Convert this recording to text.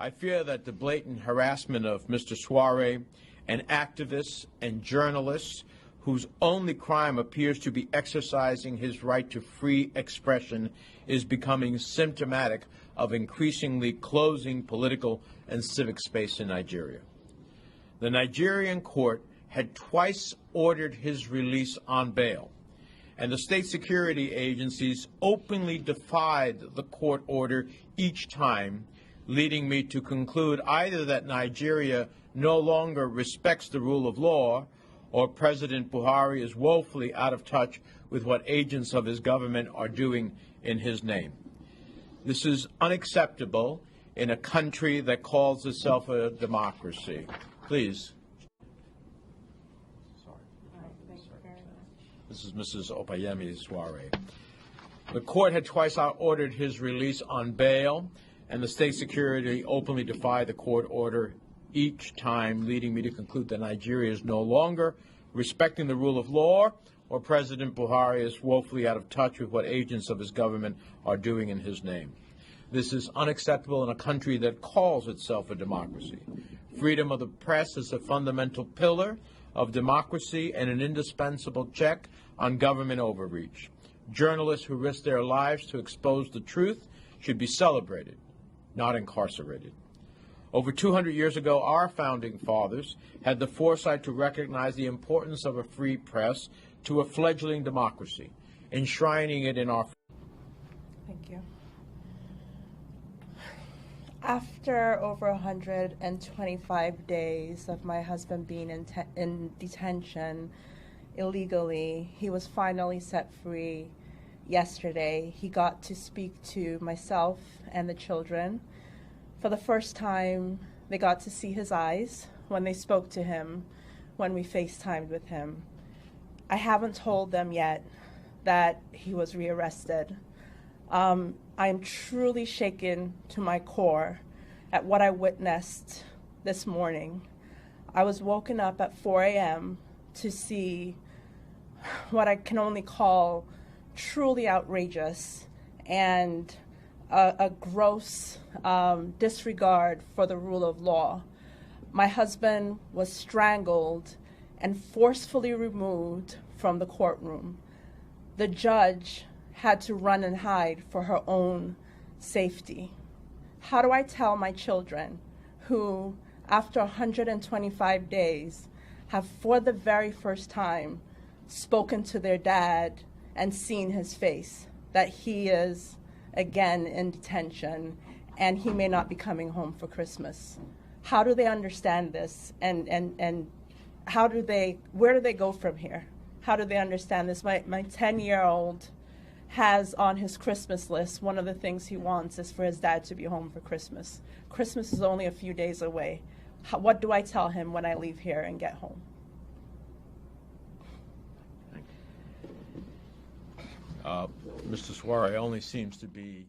I fear that the blatant harassment of Mr. Sowore and activists and journalists whose only crime appears to be exercising his right to free expression is becoming symptomatic of increasingly closing political and civic space in Nigeria. The Nigerian court had twice ordered his release on bail, and the state security agencies openly defied the court order each time, leading me to conclude either that Nigeria no longer respects the rule of law, or President Buhari is woefully out of touch with what agents of his government are doing in his name. This is unacceptable in a country that calls itself a democracy. Please. This is Mrs. Opayemi Sowore. The court had twice ordered his release on bail, and the state security openly defied the court order each time, leading me to conclude that Nigeria is no longer respecting the rule of law, or President Buhari is woefully out of touch with what agents of his government are doing in his name. This is unacceptable in a country that calls itself a democracy. Freedom of the press is a fundamental pillar of democracy and an indispensable check on government overreach. Journalists who risk their lives to expose the truth should be celebrated, not incarcerated. Over 200 years ago, our founding fathers had the foresight to recognize the importance of a free press to a fledgling democracy, enshrining it in our... Thank you. After over 125 days of my husband being in detention illegally, he was finally set free yesterday. He got to speak to myself and the children. For the first time, they got to see his eyes when they spoke to him, when we FaceTimed with him. I haven't told them yet that he was rearrested. I am truly shaken to my core at what I witnessed this morning. I was woken up at 4 a.m. to see what I can only call truly outrageous and a gross disregard for the rule of law. My husband was strangled and forcefully removed from the courtroom. The judge had to run and hide for her own safety. How do I tell my children who, after 125 days, have for the very first time spoken to their dad and seen his face, that he is again in detention and he may not be coming home for Christmas? How do they understand this, and how do they, where do they go from here? How do they understand this? My 10-year-old has on his Christmas list, one of the things he wants is for his dad to be home for Christmas. Christmas is only a few days away. What do I tell him when I leave here and get home? Mr. Sowore only seems to be